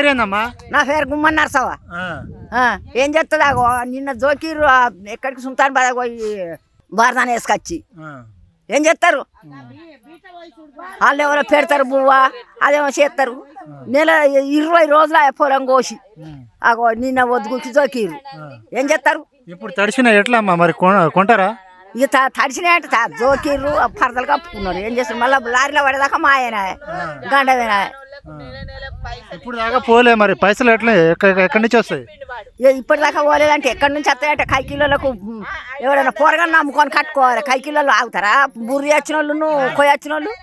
పేరేందమ్మా? నా పేరు గుమ్మన్ నరసవ. ఏం చేస్తుంది అగో నిన్న జోకీరు ఎక్కడికి సుల్తాన్ బాద్ పోయి బారదాన వేసుకొచ్చి ఏం చేస్తారు వాళ్ళు ఎవరో పెడతారు బువ్వ అదేమో చేస్తారు. నెల 20 రోజులు పొలం కోసి అగో నిన్న వద్దుకి జోకీరు ఏం చేస్తారు. ఇప్పుడు తడిసిన ఎట్లా అమ్మా మరి కొంటారా? ఇక తడిచినాయంటే జోకీరు పరదలు కప్పుకున్నారు. ఏం చేస్తారు మళ్ళీ లారీలో పడేదాకా మా ఆయన గండవేనా. ఇప్పుడు దాకా పోలే మరి పైసలు ఎట్లా ఎక్కడి నుంచి వస్తాయి? ఇప్పటిదాకా పోలేదంటే ఎక్కడి నుంచి వస్తాయంటే కైకిలోలకు ఎవరైనా పొరగా నమ్ముకొని కట్టుకోవాలి. కైకిలలో ఆగుతారా? బుర్రి వచ్చిన వాళ్ళు కొయ్య వచ్చిన వాళ్ళు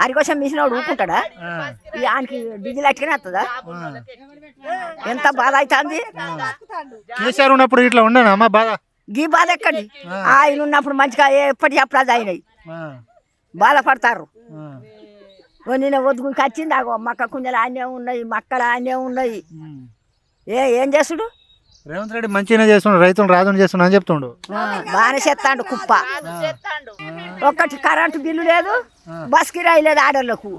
అరికోసం మిషన్ వాడు ఊకుంటాడా? ఆయనకి డీజిల్ అట్టుకునే వస్తుందా? ఎంత బాధ అవుతుంది. కేసీఆర్ ఉన్నప్పుడు ఇట్లా ఉండనా అమ్మా బాధ? గీ బాధ ఎక్కడి ఆయన ఉన్నప్పుడు మంచిగా ఎప్పటి అప్పుడు అయినాయి బాధపడతారు. నిన్న ఒదుగుకి వచ్చింది అగో మక్క కుంజలు ఆనే ఉన్నాయి, మక్కలు ఆనే ఉన్నాయి. ఏం చేసుడు? రేవంత్ రెడ్డి మంచిగానే చేస్తున్నాడు, రైతులు రాజుని చేస్తున్నా అని చెప్తుండు. బాగానే చేస్తాడు కుప్ప. ఒక్కటి కరెంటు బిల్లు లేదు, బస్ కిరాయి లేదు ఆడోళ్ళకు.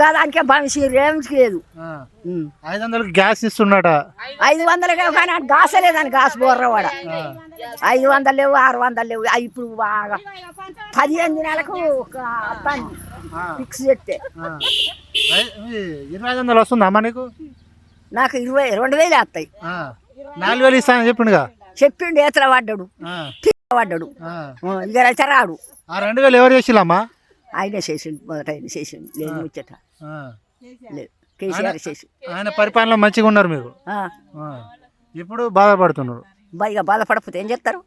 దానికే భవిష్య రేవంత్కి లేదు. 500 గ్యాస్ ఇస్తున్నట. 500 కానీ గాస లేదని గాస్ బోర్రవాడ 500 లేవు, 600 లేవు. ఇప్పుడు బాగా 15 దినాలకు ఫిక్స్ చేస్తే 2500 వస్తుందా అమ్మా నీకు? నాకు 22,000 వస్తాయి. 4,000 ఇస్తానని చెప్పిండుగా. చెప్పిండు ఏతల పడ్డాడు పడ్డాడు ఇక అయితే రాడు. 2,000 ఎవరు చేసిల్లమ్మా? ఆయనే చేసిండు, మొదట ఆయన చేసిండు. లేదు ముచ్చట లేదు, కేసీఆర్ చేసి. ఆయన పరిపాలన మంచిగా ఉన్నారు మీరు, ఇప్పుడు బాధపడుతున్నారు. ఇక బాధపడకపోతే ఏం చేస్తారు.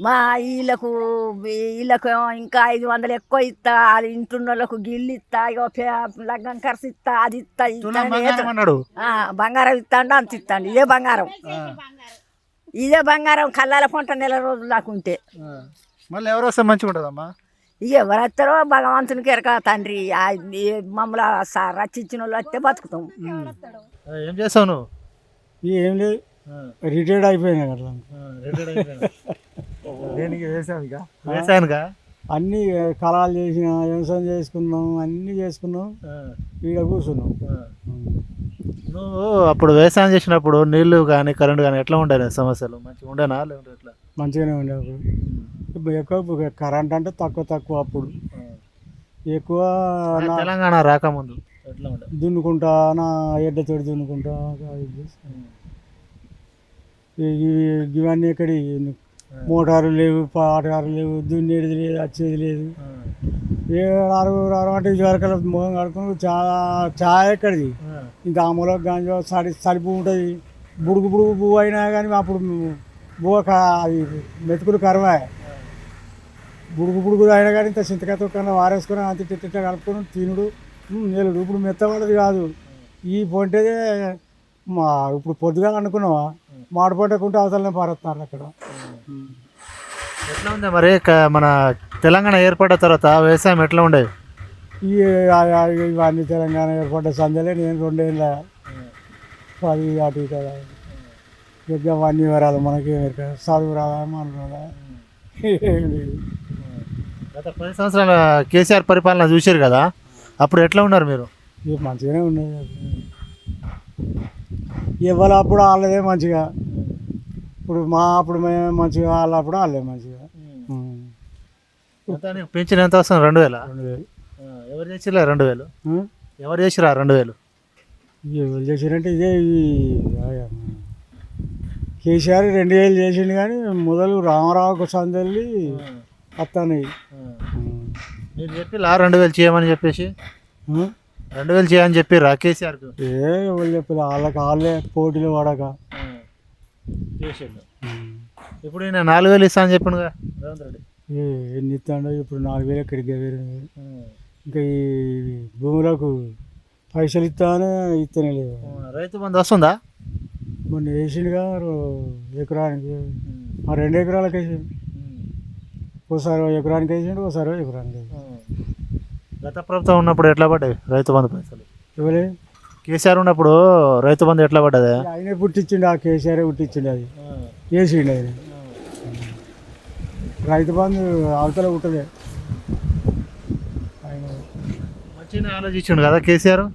మా వీళ్ళకు ఇంకా 500 ఎక్కువ ఇస్తా, వాళ్ళ ఇంటున్న వాళ్ళకు గిల్లు ఇస్తా, ఇక లగ్గం ఖర్చు ఇస్తా, అది ఇస్తా బంగారం ఇస్తాండు, అంత ఇస్తాండు. ఇదే బంగారం కళ్ళాల పంట నెల రోజులు దాకా ఉంటే మళ్ళీ ఎవరు వస్తే మంచిగా ఉంటుందమ్మా. ఇక ఎవరు వస్తారో భగవంతునికి ఎరక తండ్రి. మమ్మల్ని రచించిన వాళ్ళు వస్తే బతుకుతాం. ఏం చేస్తావు నువ్వు? ఏం లేదు, రిటైర్డ్ అయిపోయినా అట్లా. వేసానుగా అన్ని కళాలు చేసిన, వ్యవసాయం చేసుకున్నాం, అన్ని చేసుకున్నాం, ఈడ కూర్చున్నాం. నువ్వు అప్పుడు వ్యవసాయం చేసినప్పుడు నీళ్లు కానీ కరెంట్ కానీ ఎట్లా ఉండే సమస్యలు? మంచిగా ఉండేనా లేకుంటే ఎట్లా? మంచిగానే ఉండే. అప్పుడు ఎక్కువ కరెంట్ అంటే తక్కువ. అప్పుడు ఎక్కువ తెలంగాణ రాకముందు ఎట్లా ఉండే? దున్నుకుంటా, నా ఎడ్డతోటి దున్నుకుంటా. ఇవన్నీ ఎక్కడి మోటారు లేవు, పాటారు లేవు, దున్నేది లేదు, వచ్చేది లేదు. అంటే ఇదివరకు మొహం కడుకుని చాలా ఎక్కడిది. ఇంకా ఆ మూల గాంజా సరిపు ఉంటుంది. బుడుగు పువ్వు అయినా కానీ అప్పుడు బువ్వ అది మెతుకులు కరువా. బుడుగు అయినా కానీ ఇంత చింతకాయతో కన్నా వారేసుకొని అంత తిట్ట కలుపుకొని తినుడు నేలుడు. ఇప్పుడు మెత్తపడది కాదు. ఈ పొంటేదే ఇప్పుడు పొద్దుగా అనుకున్నావా, మాడు పొట్టకుంటే అవతలనే పారేస్తారు అక్కడ. ఎట్లా ఉంది మరి మన తెలంగాణ ఏర్పడిన తర్వాత వ్యవసాయం ఎట్లా ఉండేది? ఇవన్నీ తెలంగాణ ఏర్పడ్డ సందేలే. నేను 2 ఏళ్ళ 10 అటు కదా. ఇక అవన్నీ వివరాలు మనకి చదువు రాదా, మన రాదా, ఏం లేదు. గత 10 సంవత్సరాల కేసీఆర్ పరిపాలన చూసారు కదా, అప్పుడు ఎట్లా ఉన్నారు మీరు? ఇక మంచిగానే ఉన్నది. ఇవాళ అప్పుడు వాళ్ళదే మంచిగా, అప్పుడు మేము మంచిగా, వాళ్ళప్పుడు వాళ్ళే మంచిగా. పెన్షన్ ఎంత వస్తుంది? 2,000. ఎవరు చేసిరా 2,000? ఎవరు చేసిరా 2,000? ఎవరు చేసిరంటే ఇదే కేసీఆర్ 2,000 చేసిండు. కానీ మొదలు రామారావుకు సందల్లి వస్తాయి. మీరు చెప్పిలా 2,000 చేయమని చెప్పేసి? 2,000 చేయని చెప్పిరా కేసీఆర్కు? ఎవరు చెప్పిല്ല, వాళ్ళే పోటీలు పడక చేసిండు. ఇప్పుడు నేను 4,000 ఇస్తా అని చెప్పిండు కదా రేవంత్ రెడ్డి. ఎన్ని ఇస్తాడో ఇప్పుడు 4,000 ఎక్కడికి వేరు. ఇంకా ఈ భూములకు పైసలు ఇస్తానే ఇస్తనే లేదు. రైతు బంధు వస్తుందా? మొన్న వేసిండుగా ఎకరానికి, 2 ఎకరాలకు వేసిండు. ఒకసారి ఎకరానికి వేసిండు, ఒకసారి ఎకరానికి వేసిండు. గత ప్రభుత్వం ఉన్నప్పుడు ఎట్లా పడ్డాయి రైతు బంధు పైసలు? ఎవరే కేసీఆర్ ఉన్నప్పుడు రైతు బంధు ఎట్లా పడ్డది? ఆయనే పుట్టించిండు, ఆ కేసీఆర్ పుట్టించిండు. అది వేసిండు ఆయన. రైతు బంధు అవతల ఉంటుంది. ఆయన మంచిగా ఆలోచించిండు కదా కేసీఆర్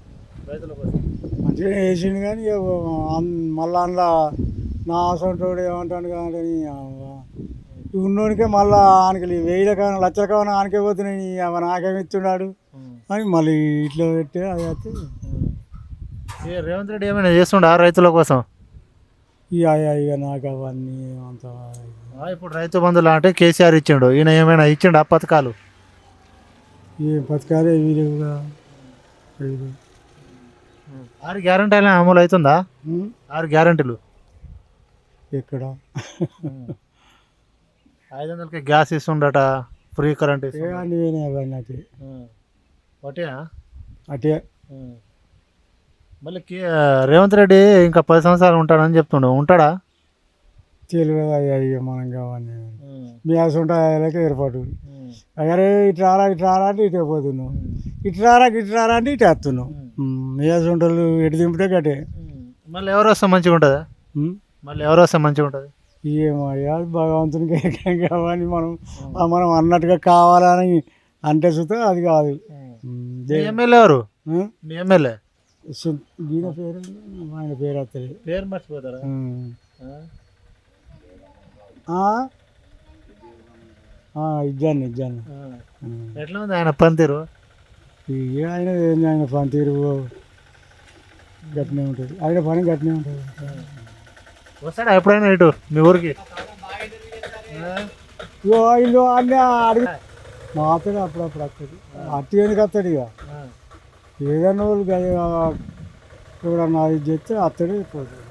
రైతుల కోసం. మంచిగా వేసిండు కానీ మళ్ళీ అందులో నా అసంటోడు ఏమంటాడు కానీ ఉన్నోనికే మళ్ళీ ఆయనకి 1000 కావాలి 1,00,000 కావాలి ఆయనకే పోతున్నాయి నాకేమి ఇస్తున్నాడు అని మళ్ళీ ఇట్లా పెట్టి అది అయితే రేవంత్ రెడ్డి ఏమైనా చేస్తుండా రైతుల కోసం? ఇక నాకు అవన్నీ అంత ఇప్పుడు రైతు బంధువులు అంటే కేసీఆర్ ఇచ్చిండు, ఈయన ఏమైనా ఇచ్చిండు ఆ పథకాలు? ఏ పథకాలు ఇవి లేవుగా. 6 గ్యారెంటీలు అమలు అవుతుందా? 6 గ్యారెంటీలు ఎక్కడ 500కి గ్యాస్ ఇస్తుండట, ఫ్రీ కరెంట్ అన్నీ అవన్నీ అటే ఒకటే. అటే మళ్ళీ రేవంత్ రెడ్డి ఇంకా 10 సంవత్సరాలు ఉంటాడని చెప్తుండు, ఉంటాడా? తెలియదు అయ్యా మనం కావన్నీ మ్యాస్ ఉంటాయలకి ఏర్పాటు అరే ఇటు రారా అంటే ఇటే పోతున్నావు, ఇటు రారా అంటే ఇటు వేస్తున్నావు. మ్యాస్ ఉంటారు ఎటు దింపితే కట్టే. మళ్ళీ ఎవరు వస్తే మంచిగా ఉంటుందా? మళ్ళీ ఎవరు వస్తే మంచిగా ఉంటుంది? ఏమయ్యా భగవంతునికి కావాలి మనం అన్నట్టుగా కావాలని అంటే చూస్తే అది కాదు. ఎమ్మెల్యే ఎవరు? మీ ఎమ్మెల్యే దీని పేరు ఆయన పేరు వస్తుంది, పేరు మర్చిపోతారా? ఇజ్జాన్ని ఎట్లా ఉంది ఆయన పనితీరు? ఆయన పనితీరు గట్టినే ఉంటుంది, ఆయన పని గట్టినే ఉంటుంది. వస్తాడా ఎప్పుడైనా ఇటు మీ ఊరికి? ఇల్లు అన్నీ అడిగి మాత్రం అప్పుడప్పుడు వస్తుంది, అట్టి వస్తాడు. ఇక ఏదైనా వాళ్ళు ఎవడన్నా ఇది చేస్తే అత్తడే పోతాడు.